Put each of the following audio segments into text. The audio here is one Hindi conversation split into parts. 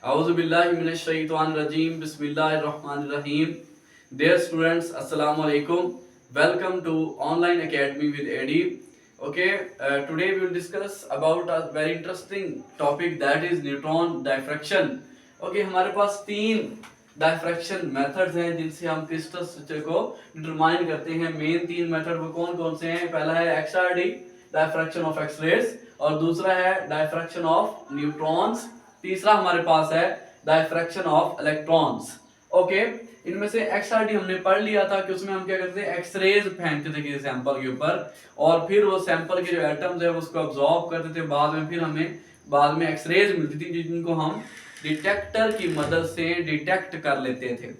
Auzubillahiminash-shaytanir-rajeem. Bismillahir-rahmanir-rahim. Dear students, Assalamu alaikum. Welcome to Online Academy with AD. Okay, today we will discuss about a very interesting topic, that is neutron diffraction. Okay, हमारे पास तीन डायफ्रैक्शन मेथड्स हैं जिनसे हम क्रिस्टल स्ट्रक्चर को डिटरमाइन करते हैं। मेन तीन मेथड वो कौन कौन से हैं? पहला है XRD, diffraction of X rays, और दूसरा है डायफ्रैक्शन ऑफ न्यूट्रॉन्स, तीसरा हमारे पास है डायफ्रैक्शन ऑफ इलेक्ट्रॉन्स। ओके, इनमें से एक्सआरडी हमने पढ़ लिया था कि उसमें हम क्या करते थे, एक्सरेज फेंकते थे किसी सैंपल के ऊपर और फिर वो सैंपल के जो एटम्स है उसको अब्सॉर्ब करते थे। बाद में फिर हमें बाद में एक्सरेज मिलती थी जिनको हम डिटेक्टर की मदद से डिटेक्ट कर लेते थे।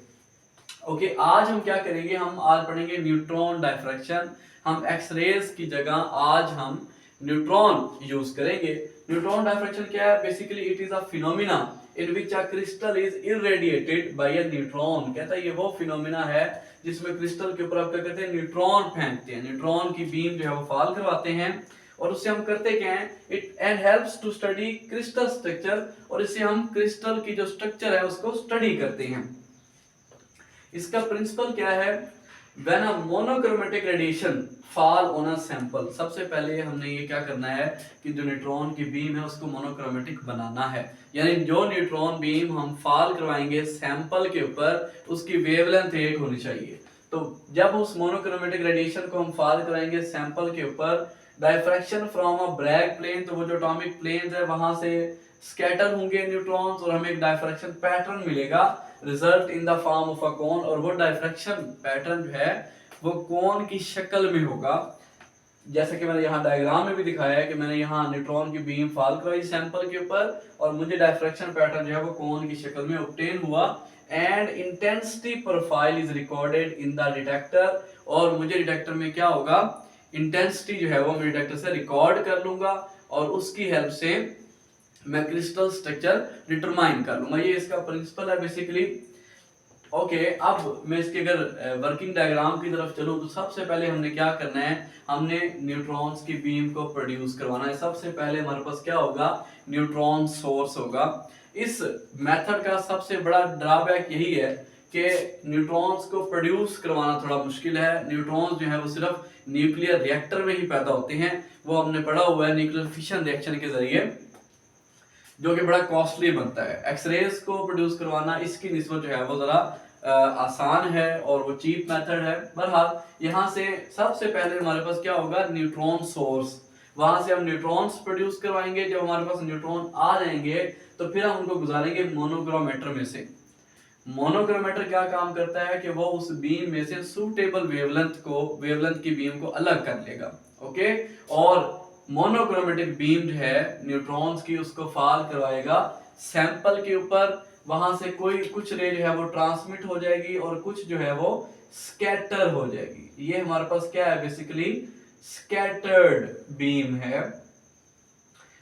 ओके, आज हम क्या करेंगे, हम आज पढ़ेंगे न्यूट्रॉन डायफ्रैक्शन। हम एक्सरेज की जगह आज हम न्यूट्रॉन यूज करेंगे। न्यूट्रॉन डायफ्रैक्शन क्या है? Basically it is a phenomena in which a crystal is irradiated by a neutron. कहता है ये वो फिनोमिना है जिसमें क्रिस्टल के ऊपर आप क्या करते हैं, न्यूट्रॉन फेंकते हैं, न्यूट्रॉन की बीम जो है वो फॉल करवाते हैं। और उससे हम करते क्या है, it and helps to study crystal structure, और इससे हम क्रिस्टल की जो स्ट्रक्चर है उसको स्टडी करते हैं। इसका प्रिंसिपल क्या है? When a monochromatic radiation fall on a sample, सबसे पहले हमने ये क्या करना है कि जो न्यूट्रॉन की बीम है उसको मोनोक्रोमेटिक बनाना है। यानी जो न्यूट्रॉन बीम हम फॉल करवाएंगे सैंपल के ऊपर उसकी वेवलेंथ एक होनी चाहिए। तो जब उस मोनोक्रोमेटिक रेडिएशन को हम फॉल कराएंगे सैंपल के ऊपर, diffraction from a Bragg plane, तो वो जो एटॉमिक प्लेन है वहां से स्कैटर होंगे न्यूट्रॉन्स और हमें एक डायफ्रैक्शन पैटर्न मिलेगा, result in the form of a cone. और वो डायफ्रैक्शन पैटर्न जो है वो कोन की शक्ल में होगा। जैसे कि मैंने यहाँ डायग्राम में भी दिखाया है कि मैंने यहाँ न्यूट्रॉन की बीम फॉल करवाई सैंपल के ऊपर और मुझे डायफ्रैक्शन पैटर्न जो है वो कोन की शक्ल में ऑब्टेन हुआ। And intensity profile is recorded in the detector, और मुझे डिटेक्टर में क्या होगा, इंटेंसिटी जो है वो मैं डिटेक्टर से रिकॉर्ड कर लूंगा और उसकी हेल्प से मैं क्रिस्टल स्ट्रक्चर डिटरमाइन कर लूंगा। ये इसका प्रिंसिपल है बेसिकली। ओके, अब मैं इसके अगर वर्किंग डायग्राम की तरफ चलूं तो सबसे पहले हमने क्या करना है, हमने न्यूट्रॉन्स की बीम को प्रोड्यूस करवाना है। सबसे पहले हमारे पास क्या होगा, न्यूट्रॉन सोर्स होगा। इस मेथड का सबसे बड़ा ड्रॉबैक यही है कि न्यूट्रॉन्स को प्रोड्यूस करवाना थोड़ा मुश्किल है। न्यूट्रॉन्स जो है वो सिर्फ न्यूक्लियर रिएक्टर में ही पैदा होते हैं, वो हमने पढ़ा हुआ है न्यूक्लियर फिशन रिएक्शन के जरिए, जो कि बड़ा कॉस्टली बनता है। एक्सरेज को प्रोड्यूस करवाना इसकी निस्बत जो है वो जरा आसान है और वो चीप मेथड है। बहरहाल यहाँ से सबसे पहले हमारे पास क्या होगा, न्यूट्रॉन सोर्स, वहां से हम न्यूट्रॉन्स प्रोड्यूस करवाएंगे। जब हमारे पास न्यूट्रॉन आ जाएंगे तो फिर हम उनको गुजारेंगे मोनोक्रोमेटर में से। मोनोक्रोमेटर क्या काम करता है कि वो उस बीम में से सूटेबल वेवलेंथ की बीम को अलग कर लेगा। ओके, और मोनोक्रोमेटिक बीम जो है न्यूट्रॉन्स की उसको फॉल करवाएगा सैंपल के ऊपर। वहां से कोई कुछ रे जो है वो ट्रांसमिट हो जाएगी और कुछ जो है वो स्कैटर हो जाएगी। ये हमारे पास क्या है, बेसिकली स्कैटर्ड बीम है।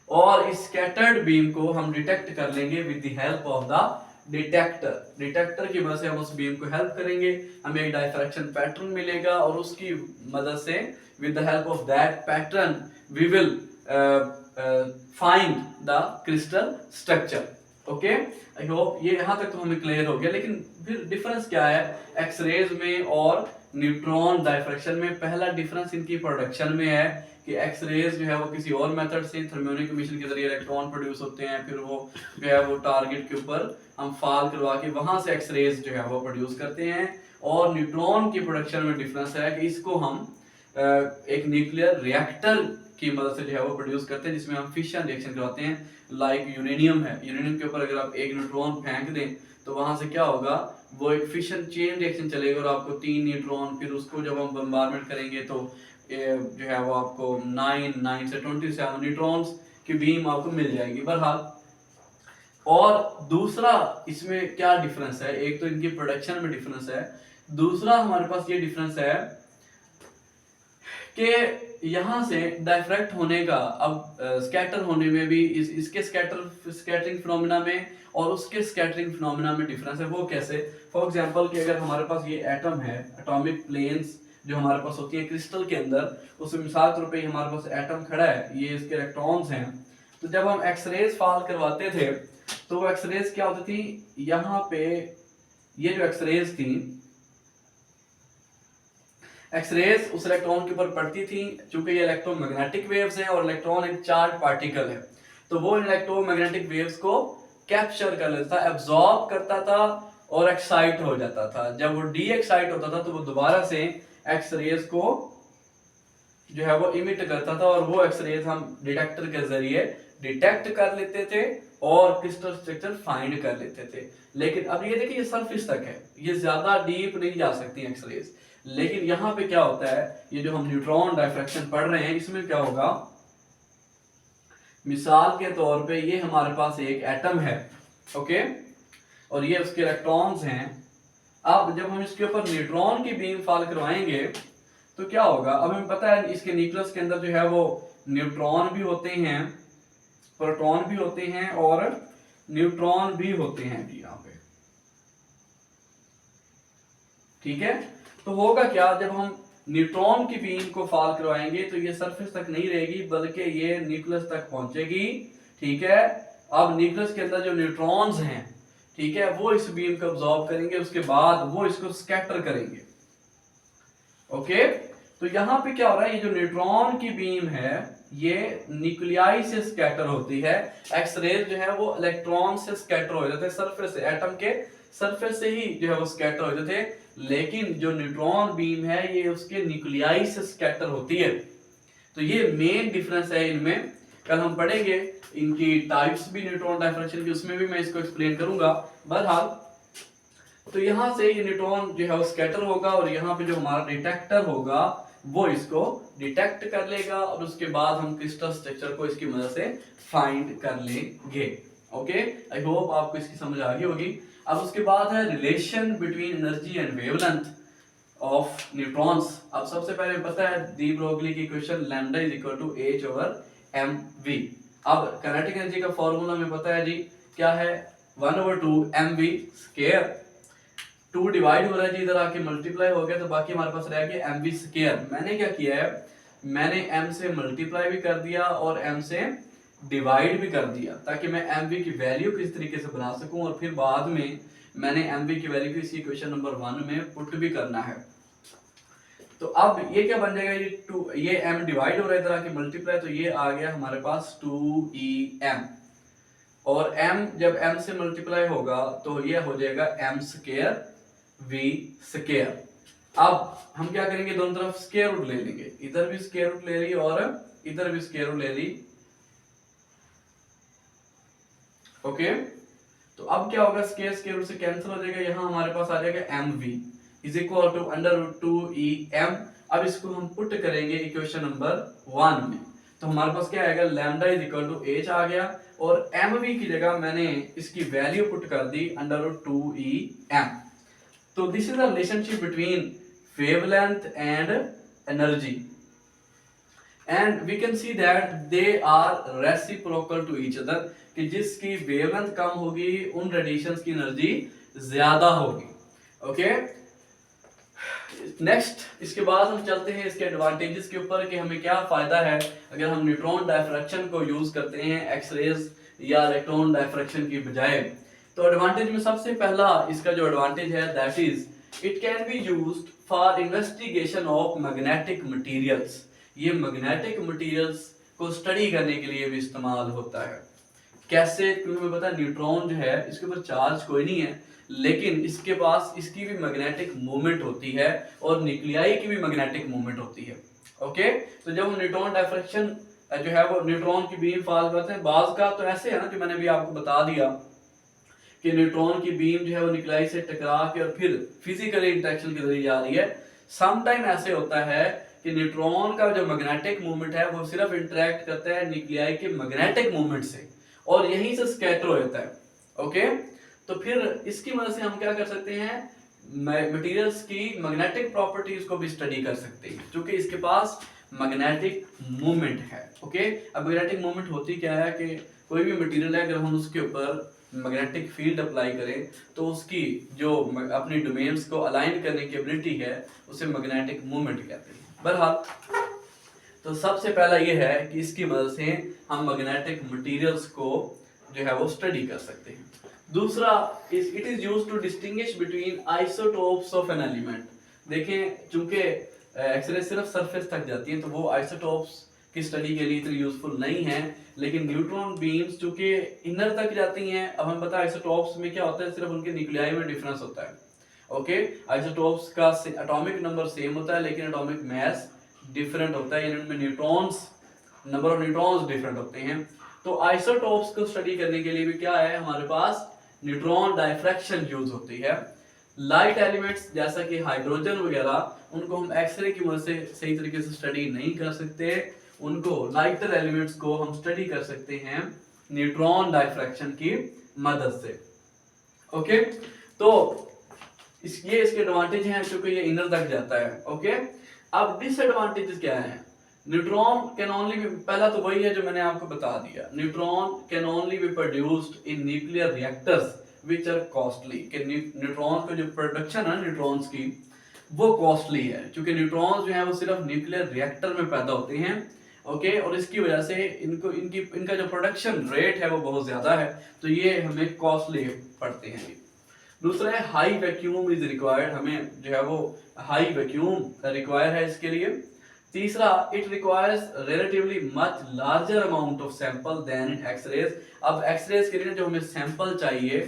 और इस स्कैटर्ड बीम को हम डिटेक्ट कर लेंगे with the help of the detector की मदद से हम उस बीम को हेल्प करेंगे, हमें एक डायफ्रैक्शन पैटर्न मिलेगा और उसकी मदद से with the help of that pattern we will find the crystal structure. Okay, I hope ये यहाँ तक तो हमें क्लियर हो गया। लेकिन फिर डिफरेंस क्या है एक्सरेज में और न्यूट्रॉन डायफ्रैक्शन में? पहला डिफरेंस इनकी प्रोडक्शन में है कि एक्सरेज जो है वो किसी और मेथड से थर्मियोनिक इमिशन के जरिए इलेक्ट्रॉन प्रोड्यूस होते हैं, फिर वो जो है वो टारगेट के ऊपर हम फॉल करवा के वहां से एक्सरेज जो है वो प्रोड्यूस करते हैं। और न्यूट्रॉन की प्रोडक्शन में डिफरेंस है कि इसको हम एक न्यूक्लियर रिएक्टर की मदद से जो है वो प्रोड्यूस करते हैं, जिसमें हम फिशन रिएक्शन करवाते हैं। लाइक यूरेनियम है, यूरेनियम के ऊपर अगर आप एक न्यूट्रॉन फेंक दें तो वहां से क्या होगा, वो एक फिशन चेन रिएक्शन चलेगा और आपको 3 न्यूट्रॉन, फिर उसको जब हम बम्बारमेंट करेंगे तो जो है वो आपको 9 से 27 न्यूट्रॉन्स की बीम आपको मिल जाएगी। बहरहाल, और दूसरा इसमें क्या डिफरेंस है, एक तो इनकी प्रोडक्शन में डिफरेंस है, दूसरा हमारे पास ये डिफरेंस है कि यहां से डायफ्रैक्ट होने का, अब स्कैटर होने में भी इसके स्कैटरिंग फिनोमेना में और उसके स्कैटरिंग फिनोमेना में डिफरेंस है। वो कैसे? फॉर एग्जांपल कि अगर हमारे पास ये एटम है, एटॉमिक प्लेन्स जो हमारे पास होती है क्रिस्टल के अंदर, उसमें मिसाल के तौर पे हमारे पास एटम खड़ा है, ये इसके इलेक्ट्रॉन्स हैं। तो जब हम एक्सरेज फॉल करवाते थे तो वो एक्सरेज क्या होती थी, यहाँ पे ये जो एक्सरेज थी, एक्सरेज उस इलेक्ट्रॉन के ऊपर पड़ती थी। चूंकि ये इलेक्ट्रोमैग्नेटिक वेव्स हैं और इलेक्ट्रॉन एक चार्ज पार्टिकल है, तो वो इलेक्ट्रोमैग्नेटिक वेव्स को कैप्चर कर लेता था, एब्जॉर्ब करता था और एक्साइट हो जाता था। जब वो डी एक्साइट होता था तो वो दोबारा से एक्सरेज को जो है वो इमिट करता था, और वो एक्सरेज हम डिटेक्टर के जरिए डिटेक्ट कर लेते थे और क्रिस्टल स्ट्रक्चर फाइंड कर लेते थे। लेकिन अब ये देखिए, ये सरफेस तक है, ये ज्यादा डीप नहीं जा सकती एक्सरेज। लेकिन यहाँ पे क्या होता है, ये जो हम न्यूट्रॉन डायफ्रैक्शन पढ़ रहे हैं, इसमें क्या होगा, मिसाल के तौर पे ये हमारे पास एक एटम है, ओके, और ये उसके इलेक्ट्रॉन्स हैं। अब जब हम इसके ऊपर न्यूट्रॉन की बीम फॉल करवाएंगे तो क्या होगा, अब हमें पता है इसके न्यूक्लियस के अंदर जो है वो न्यूट्रॉन भी होते हैं, प्रोटॉन भी होते हैं और न्यूट्रॉन भी होते हैं जी यहाँ पे, ठीक है। तो होगा क्या, जब हम न्यूट्रॉन की बीम को फॉल करवाएंगे तो ये सरफेस तक नहीं रहेगी बल्कि ये न्यूक्लियस तक पहुंचेगी, ठीक है। अब न्यूक्लियस के अंदर जो न्यूट्रॉन्स हैं, ठीक है, वो इस बीम को अब्सॉर्ब करेंगे, उसके बाद वो इसको स्कैटर करेंगे, ओके। तो यहाँ पे क्या हो रहा है, ये जो न्यूट्रॉन की बीम है ये न्यूक्लियाई से स्कैटर होती है। एक्सरेज जो है वो इलेक्ट्रॉन से स्कैटर हो जाते हैं, सरफेस से, एटम के सरफेस से ही जो है वो स्कैटर हो जाते हैं। लेकिन जो न्यूट्रॉन बीम है ये उसके न्यूक्लियाई से स्कैटर होती है। तो ये मेन डिफरेंस है इनमें। कल हम पढ़ेंगे इनकी टाइप्स भी न्यूट्रॉन डायफ्रैक्शन की, उसमें भी मैं इसको एक्सप्लेन करूंगा। बहरहाल तो यहाँ से ये न्यूट्रॉन जो है वो स्कैटर होगा और यहाँ पे जो हमारा डिटेक्टर होगा वो इसको डिटेक्ट कर लेगा और उसके बाद हम क्रिस्टल स्ट्रक्चर को इसकी मदद से फाइंड कर लेंगे, ओके। आई होप आपको इसकी समझ आ गई होगी। अब उसके बाद है relation between energy and wavelength of neutrons. अब सबसे पहले पता है डी ब्रोगली की equation lambda is equal to h over mv। अब काइनेटिक एनर्जी का फॉर्मूला में पता है जी क्या है, 1/2 mv स्क्वायर। 2 डिवाइड हो रहा है जी, इधर आके मल्टीप्लाई हो गया तो बाकी हमारे पास रह गया mv स्क्वायर। मैंने क्या किया है, मैंने m से मल्टीप्लाई भी कर दिया और m से डिवाइड भी कर दिया ताकि मैं mv की वैल्यू किस तरीके से बना सकूं, और फिर बाद में मैंने mv की वैल्यू को इसी इक्वेशन नंबर 1 में पुट भी करना है। तो अब ये क्या बन जाएगा, ये 2, ये m डिवाइड हो रहा है इधर आके मल्टीप्लाई, तो ये आ गया हमारे पास 2em, और m जब m से मल्टीप्लाई होगा तो ये हो जाएगा m स्क्वायर v स्क्वायर। अब हम क्या करेंगे, दोनों तरफ स्क्वायर रूट ले लेंगे, इधर भी स्क्वायर रूट ले ली और इधर भी स्क्वायर रूट ले ली, ओके। तो अब क्या होगा, स्क्वायर स्क्वायर रूट से कैंसिल हो जाएगा, यहाँ हमारे पास आ जाएगा mv is equal to √2em। अब इसको हम पुट करेंगे इक्वेशन नंबर 1 में, तो हमारे पास क्या आएगा, lambda is equal to h आ गया और mv की जगह मैंने इसकी वैल्यू पुट कर दी √2em। तो this is the relationship between wavelength and energy, and we can see that they are reciprocal to each other, कि जिसकी वेवलेंथ कम होगी उन रेडिएशंस की एनर्जी ज्यादा होगी, ओके। नेक्स्ट इसके बाद हम चलते हैं इसके एडवांटेजेस के ऊपर कि हमें क्या फायदा है अगर हम न्यूट्रॉन डायफ्रैक्शन को यूज करते हैं एक्सरेज या इलेक्ट्रॉन डायफ्रैक्शन की बजाय। तो एडवांटेज में सबसे पहला इसका जो एडवांटेज है that is it can be used for investigation of magnetic materials. ये मैग्नेटिक मटेरियल्स को स्टडी करने के लिए भी इस्तेमाल होता है। कैसे, क्योंकि हमें पता है न्यूट्रॉन जो है इसके ऊपर चार्ज कोई नहीं है, लेकिन इसके पास इसकी भी मैग्नेटिक मूवमेंट होती है और न्यूक्लियाई की भी मैग्नेटिक मूवमेंट होती है, ओके। तो जब हम न्यूट्रॉन डायफ्रैक्शन जो है वो न्यूट्रॉन की बीम फॉल करते हैं, बाज का तो ऐसे है ना, जो मैंने भी आपको बता दिया कि न्यूट्रॉन की बीम जो है वो न्यूक्लियाई से टकरा के और फिर फिजिकल इंटरेक्शन के जरिए जा रही है। समटाइम ऐसे होता है कि न्यूट्रॉन का जो मैग्नेटिक मूवमेंट है वो सिर्फ इंटरेक्ट करता है न्यूक्लियाई के मैग्नेटिक मूवमेंट से और यहीं से स्कैटर हो जाता है, ओके। तो फिर इसकी मदद से हम क्या कर सकते हैं, मटेरियल्स की मैग्नेटिक प्रॉपर्टीज को भी स्टडी कर सकते हैं क्योंकि इसके पास मैग्नेटिक मूवमेंट है, ओके। अब मैग्नेटिक मूवमेंट होती क्या है कि कोई भी मटेरियल है अगर हम उसके ऊपर मैग्नेटिक फील्ड अप्लाई करें तो उसकी जो अपनी डोमेन्स को अलाइन करने की एबिलिटी है उसे मैग्नेटिक मूवमेंट कहते हैं। बहरहाल तो सबसे पहला ये है कि इसकी मदद से हम मैग्नेटिक मटेरियल्स को जो है वो स्टडी कर सकते हैं। दूसरा it is used to distinguish between isotopes of an element. देखें चूंकि एक्सरे सिर्फ सरफेस तक जाती है तो वो आइसोटोप्स की स्टडी के लिए इतनी यूजफुल नहीं है, लेकिन न्यूट्रॉन बीम्स चूंकि इनर तक जाती हैं, अब हम पता है आइसोटोप्स में क्या होता है, सिर्फ उनके न्यूक्लियाई में डिफरेंस होता है। ओके, आइसोटोप्स का एटॉमिक नंबर सेम होता है लेकिन एटॉमिक मास डिफरेंट होता है, इनमें neutrons, number of neutrons different होते हैं। तो आइसोटोप्स को स्टडी करने के लिए भी क्या है, हमारे पास न्यूट्रॉन डायफ्रैक्शन यूज होती है। लाइट एलिमेंट्स जैसा कि हाइड्रोजन वगैरह, उनको हम एक्सरे की मदद से सही तरीके से स्टडी नहीं कर सकते, उनको लाइटर एलिमेंट्स को हम स्टडी कर सकते हैं न्यूट्रॉन डायफ्रैक्शन की मदद से। ओके, तो ये इसके एडवांटेज हैं क्योंकि ये इनर तक जाता है। ओके, अब डिसएडवांटेजेस क्या हैं? न्यूट्रॉन कैन ओनली बी, पहला तो वही है जो मैंने आपको बता दिया, neutron can only be produced in nuclear reactors which are costly. कि न्यूट्रॉन का जो प्रोडक्शन है न्यूट्रॉन्स की वो कॉस्टली है, क्योंकि न्यूट्रॉन्स जो है वो सिर्फ न्यूक्लियर रिएक्टर में पैदा होते हैं। ओके, और इसकी वजह से इनका जो प्रोडक्शन रेट है वो बहुत ज्यादा है, तो ये हमें कॉस्टली पड़ते हैं। दूसरा है हाई वैक्यूम इज रिक्वायर्ड, हमें जो है वो हाई वैक्यूम रिक्वायर है इसके लिए। तीसरा, it requires relatively much larger amount of sample than in X rays. अब एक्सरेज के लिए जो हमें सैंपल चाहिए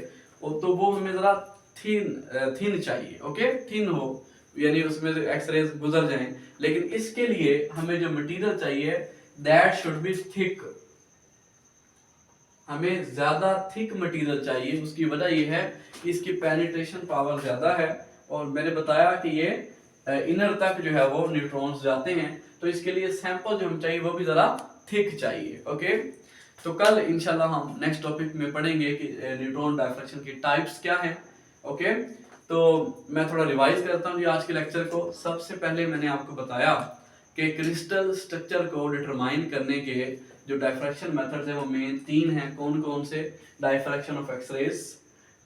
तो वो हमें जरा थिन चाहिए। ओके, थिन हो यानी उसमें से एक्सरेज गुजर जाएं, लेकिन इसके लिए हमें जो मटेरियल चाहिए दैट शुड बी थिक, हमें ज्यादा थिक मटेरियल चाहिए। उसकी वजह यह है कि इसकी पेनिट्रेशन पावर ज्यादा है, और मैंने बताया कि ये इनर तक जो है वो न्यूट्रॉन्स जाते हैं, तो इसके लिए सैंपल जो हमें चाहिए वो भी जरा थिक चाहिए। ओके, तो कल इंशाल्लाह हम नेक्स्ट टॉपिक में पढ़ेंगे कि न्यूट्रॉन डायफ्रैक्शन की टाइप्स क्या हैं। ओके, तो मैं थोड़ा रिवाइज करता हूँ आज के लेक्चर को। सबसे पहले मैंने आपको बताया कि क्रिस्टल स्ट्रक्चर को डिटरमाइन करने के जो डायफ्रैक्शन मेथड्स हैं वो मेन 3 हैं। कौन कौन से? डायफ्रैक्शन ऑफ एक्सरेज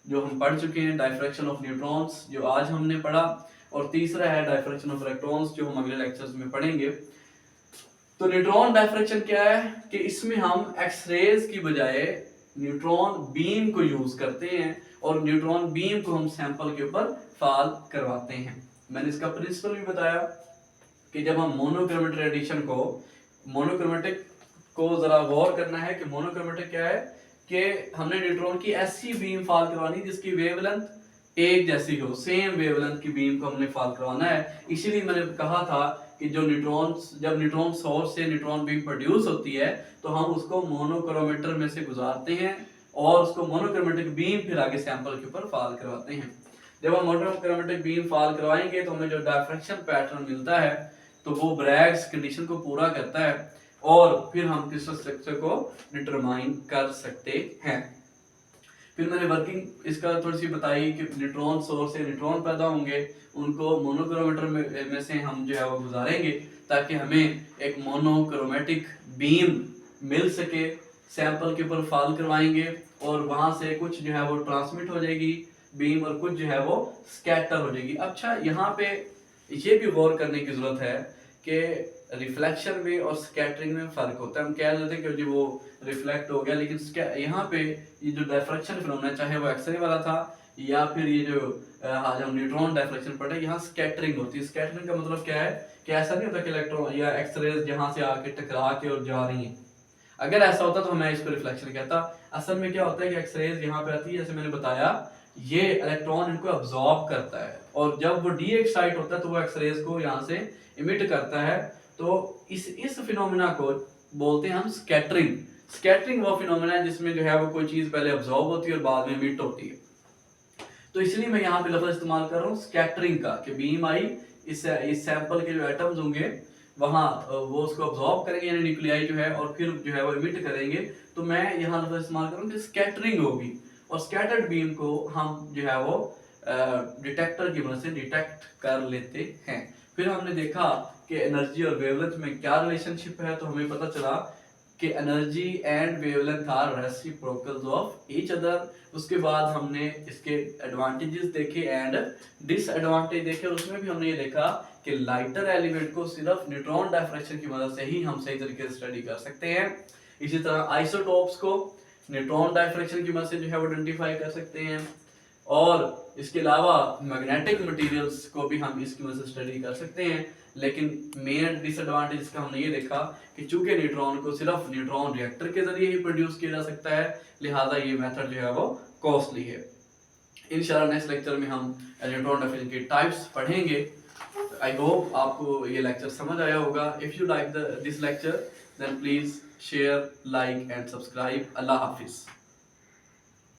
जो हम पढ़ चुके हैं, डायफ्रैक्शन ऑफ न्यूट्रॉन्स जो आज हमने पढ़ा, और तीसरा है डायफ्रैक्शन ऑफ इलेक्ट्रॉन्स जो हम अगले लेक्चर्स में पढ़ेंगे। तो न्यूट्रॉन डायफ्रैक्शन क्या है कि इसमें हम एक्सरेज की बजाय न्यूट्रॉन बीम को यूज करते हैं, और न्यूट्रॉन बीम को हम सैंपल के ऊपर फॉल करवाते हैं। मैंने इसका प्रिंसिपल भी बताया कि जब हम मोनोक्रोमेटिक रेडिएशन को, मोनोक्रोमेटिक को जरा गौर करना है कि मोनोक्रोमेटिक क्या है, कि हमने न्यूट्रॉन की ऐसी बीम फॉल करवानी जिसकी वेवलेंथ एक जैसी हो, सेम वेवलेंथ की बीम को हमने फॉल करवाना है। इसीलिए मैंने कहा था कि जो न्यूट्रॉन्स, जब न्यूट्रॉन सोर्स से न्यूट्रॉन बीम प्रोड्यूस होती है तो हम उसको मोनोक्रोमेटर में से गुजारते हैं, और उसको मोनोक्रोमेटिक बीम फिर आगे सैंपल के ऊपर फॉल करवाते हैं। जब हम मोनोक्रोमेटिक बीम फॉल करवाएंगे तो हमें जो डायफ्रैक्शन पैटर्न मिलता है तो वो ब्रैग्स कंडीशन को पूरा करता है, और फिर हम क्रिस्टल स्ट्रक्चर को डिटरमाइन कर सकते हैं। फिर मैंने वर्किंग इसका थोड़ी सी बताई कि न्यूट्रॉन सोर्स से न्यूट्रॉन पैदा होंगे, उनको मोनोक्रोमेटर में से हम जो है वो गुजारेंगे ताकि हमें एक मोनोक्रोमेटिक बीम मिल सके। सैंपल के ऊपर फॉल करवाएंगे और वहां से कुछ जो है वो ट्रांसमिट हो जाएगी बीम, और कुछ जो है वो स्कैटर हो जाएगी। अच्छा, यहाँ पे ये भी गौर करने की जरूरत है कि रिफ्लेक्शन में और स्कैटरिंग में फर्क होता है। हम कह देते हैं कि जी वो रिफ्लेक्ट हो गया, लेकिन यहाँ पे ये जो डायफ्रैक्शन फिनोमेना, चाहे वो एक्सरे वाला था या फिर ये जो आज हम न्यूट्रॉन डायफ्रैक्शन पढ़े, यहाँ स्कैटरिंग होती है। स्कैटरिंग का मतलब क्या है कि ऐसा नहीं होता कि इलेक्ट्रॉन या एक्सरेज जहाँ से आके टकरा के और जा रही हैं। अगर ऐसा होता तो मैं इसको रिफ्लेक्शन कहता। असल में क्या होता है कि एक्सरेज यहाँ पे आती है, जैसे मैंने बताया, ये इलेक्ट्रॉन इनको अब्सॉर्ब करता है, और जब वो डी एक्साइट होता है तो वो एक्सरेज को यहाँ से इमिट करता है। तो इस फिनोमेना को बोलते हैं हम स्कैटरिंग। स्कैटरिंग वो फिनोमेना है जिसमें जो है वो कोई चीज पहले अब्सॉर्ब होती है और बाद में इमिट होती है। तो इसलिए मैं यहाँ पे लफ्ज इस्तेमाल कर रहा हूँ स्कैटरिंग का, कि बीम आई, इस सैंपल के जो एटम्स होंगे वहां वो उसको अब्सॉर्ब करेंगे, यानी न्यूक्लियाई जो है, और फिर जो है वो इमिट करेंगे। तो मैं यहाँ लफ्ज इस्तेमाल करूँ कि स्कैटरिंग होगी, और स्कैटर्ड बीम को हम जो है वो डिटेक्टर की मदद से डिटेक्ट कर लेते हैं। फिर हमने देखा कि एनर्जी और वेवलेंथ में क्या रिलेशनशिप है, तो हमें पता चला कि energy and wavelength are reciprocals of each other. उसके बाद हमने इसके एडवांटेजेस देखे एंड डिसएडवांटेज देखे, और उसमें भी हमने ये देखा कि लाइटर एलिमेंट को सिर्फ न्यूट्रॉन डायफ्रैक्शन की मदद से ही हम सही तरीके से स्टडी कर सकते हैं। इसी तरह आइसोटोप्स को न्यूट्रॉन डायफ्रैक्शन की मदद से जो है वो आइडेंटिफाई कर सकते हैं, और इसके अलावा मैग्नेटिक मटेरियल्स को भी हम इसकी मदद से स्टडी कर सकते हैं। लेकिन मेन डिसएडवांटेज इसका हमने ये देखा कि चूंकि न्यूट्रॉन को सिर्फ न्यूट्रॉन रिएक्टर के जरिए ही प्रोड्यूस किया जा सकता है, लिहाजा ये मेथड जो है वो कॉस्टली है। इंशाल्लाह नेक्स्ट लेक्चर में हम न्यूट्रॉन डायफ्रैक्शन के टाइप्स पढ़ेंगे। आई होप आपको ये लेक्चर समझ आया होगा। If you like this lecture then please share, like and subscribe. अल्लाह हाफिज़।